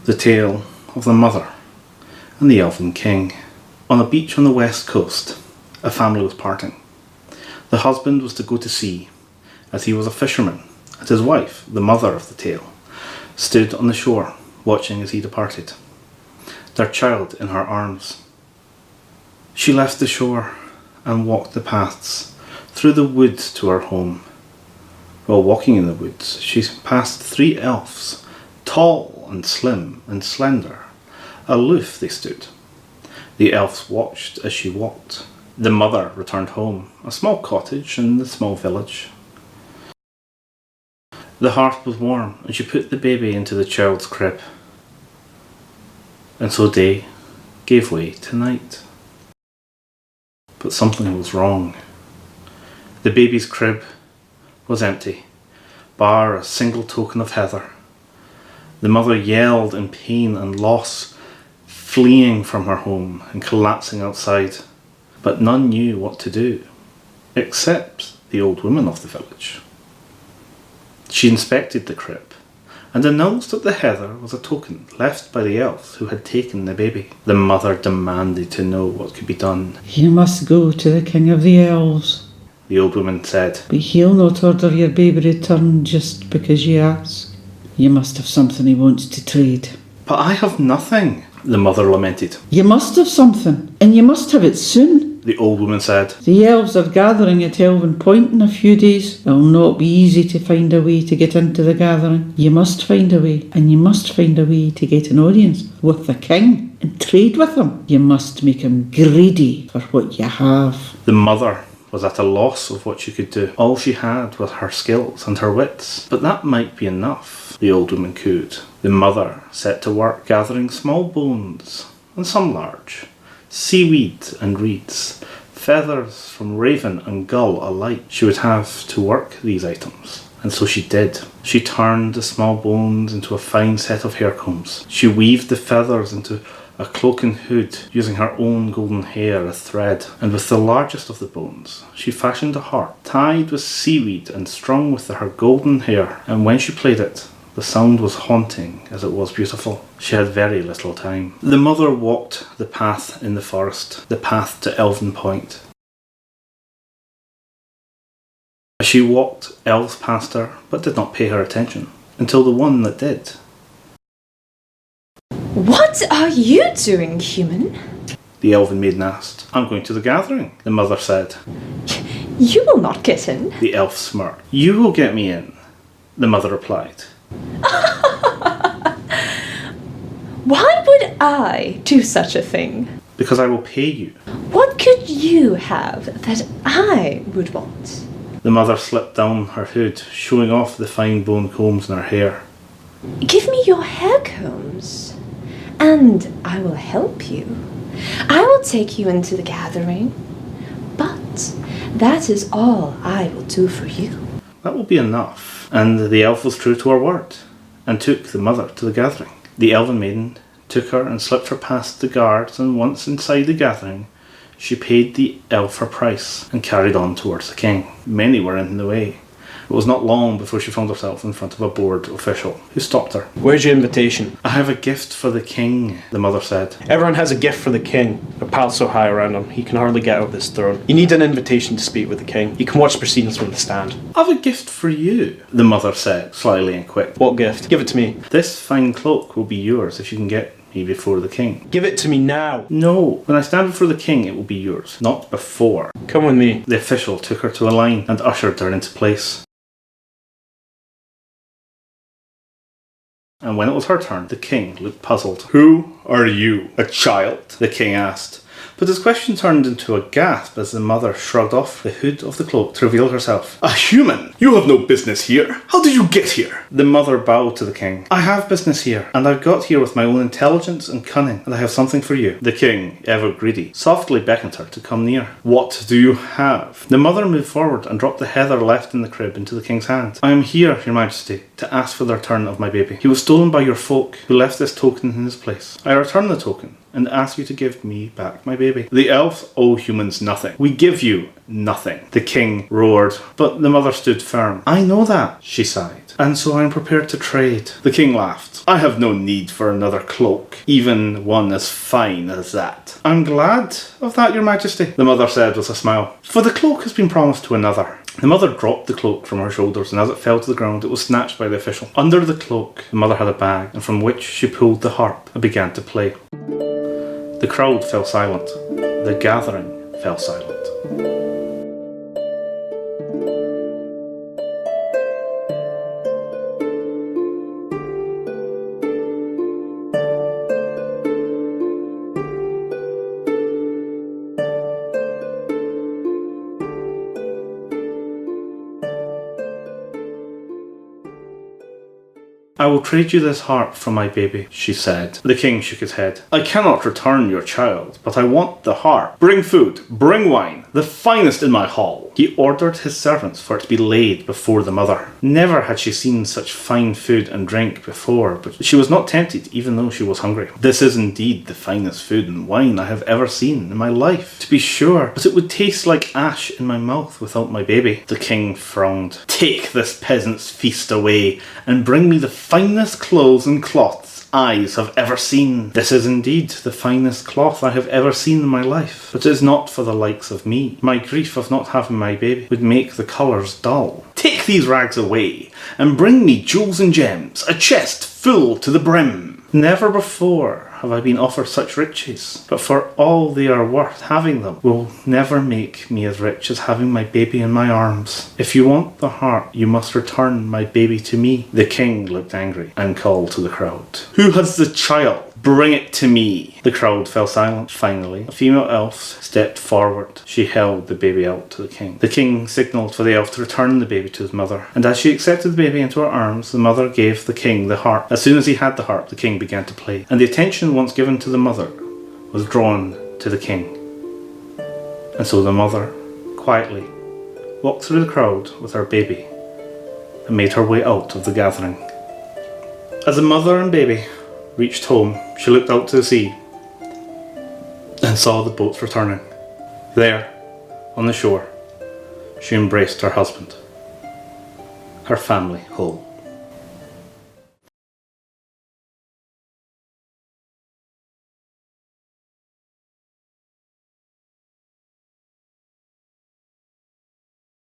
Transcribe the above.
The Tale of the Mother and the Elven King. On a beach on the west coast, a family was parting. The husband was to go to sea, as he was a fisherman, and his wife, the mother of the tale, stood on the shore, watching as he departed, their child in her arms. She left the shore and walked the paths through the woods to her home. While walking in the woods, she passed 3 elves, tall and slim and slender. Aloof they stood. The elves watched as she walked. The mother returned home, a small cottage in the small village. The hearth was warm, and she put the baby into the child's crib. And so day gave way to night. But something was wrong. The baby's crib was empty, bar a single token of heather. The mother yelled in pain and loss, fleeing from her home and collapsing outside. But none knew what to do, except the old woman of the village. She inspected the crib and announced that the heather was a token left by the elves who had taken the baby. The mother demanded to know what could be done. "You must go to the king of the elves," the old woman said. "but he'll not order your baby returned just because you ask. You must have something he wants to trade." "But I have nothing," the mother lamented. "You must have something, and you must have it soon," the old woman said. "The elves are gathering at Elven Point in a few days. It'll not be easy to find a way to get into the gathering. You must find a way, and you must find a way to get an audience with the king and trade with him. You must make him greedy for what you have." The mother was at a loss of what she could do. All she had was her skills and her wits. But that might be enough, the old woman cooed. The mother set to work gathering small bones, and some large, seaweed and reeds, feathers from raven and gull alike. She would have to work these items. And so she did. She turned the small bones into a fine set of hair combs. She weaved the feathers into a cloak and hood, using her own golden hair as thread. And with the largest of the bones, she fashioned a harp, tied with seaweed and strung with her golden hair. And when she played it, the sound was haunting as it was beautiful. She had very little time. The mother walked the path in the forest, the path to Elven Point. As she walked, elves passed her, but did not pay her attention, until the one that did. "What are you doing, human?" the elven maiden asked. "I'm going to the gathering," the mother said. "You will not get in." The elf smirked. "You will get me in," the mother replied. Why would I do such a thing? "Because I will pay you." What could you have that I would want? The mother slipped down her hood, showing off the fine bone combs in her hair. "Give me your hair combs, and I will help you. I will take you into the gathering, but that is all I will do for you." That will be enough. And the elf was true to her word, and took the mother to the gathering. The elven maiden took her and slipped her past the guards, and once inside the gathering, she paid the elf her price and carried on towards the king. Many were in the way. It was not long before she found herself in front of a board official, who stopped her. "Where's your invitation?" "I have a gift for the king," the mother said. "Everyone has a gift for the king. A palace so high around him, he can hardly get out of his throne. You need an invitation to speak with the king. You can watch the proceedings from the stand." "I have a gift for you," the mother said, slyly and quick. "What gift? Give it to me." "This fine cloak will be yours if you can get me before the king." "Give it to me now." "No, when I stand before the king it will be yours, not before." "Come with me." The official took her to a line and ushered her into place. And when it was her turn, the king looked puzzled. "Who are you? A child?" the king asked. But his question turned into a gasp as the mother shrugged off the hood of the cloak to reveal herself. "A human? You have no business here. How did you get here?" The mother bowed to the king. "I have business here, and I've got here with my own intelligence and cunning, and I have something for you." The king, ever greedy, softly beckoned her to come near. "What do you have?" The mother moved forward and dropped the heather left in the crib into the king's hand. "I am here, your majesty," to ask for the return of my baby. He was stolen by your folk, who left this token in his place. I return the token and ask you to give me back my baby. The elves owe humans nothing. We give you nothing. The king roared, but the mother stood firm. I know that, she sighed, and so I am prepared to trade. The king laughed. I have no need for another cloak, even one as fine as that. I'm glad of that, your majesty, the mother said with a smile, for the cloak has been promised to another. The mother dropped the cloak from her shoulders, and as it fell to the ground, it was snatched by the official. Under the cloak, the mother had a bag, and from which she pulled the harp and began to play. The crowd fell silent. The gathering fell silent. I will trade you this harp for my baby, she said. The king shook his head. I cannot return your child, but I want the harp. Bring food, bring wine, the finest in my hall. He ordered his servants for it to be laid before the mother. Never had she seen such fine food and drink before, but she was not tempted even though she was hungry. This is indeed the finest food and wine I have ever seen in my life, to be sure, but it would taste like ash in my mouth without my baby. The king frowned. Take this peasant's feast away and bring me the finest clothes and cloths eyes have ever seen. This is indeed the finest cloth I have ever seen in my life, but it is not for the likes of me. My grief of not having my baby would make the colours dull. Take these rags away and bring me jewels and gems, a chest full to the brim. Never before have I been offered such riches, but for all they are worth, having them will never make me as rich as having my baby in my arms. If you want the harp, you must return my baby to me. The king looked angry and called to the crowd. Who has the child? Bring it to me. The crowd fell silent. Finally, a female elf stepped forward. She held the baby out to the king. The king signalled for the elf to return the baby to his mother, and as she accepted the baby into her arms, the mother gave the king the harp. As soon as he had the harp, the king began to play, and the attention once given to the mother was drawn to the king. And so the mother quietly walked through the crowd with her baby and made her way out of the gathering. As the mother and baby reached home, she looked out to the sea and saw the boats returning. There, on the shore, she embraced her husband, her family whole.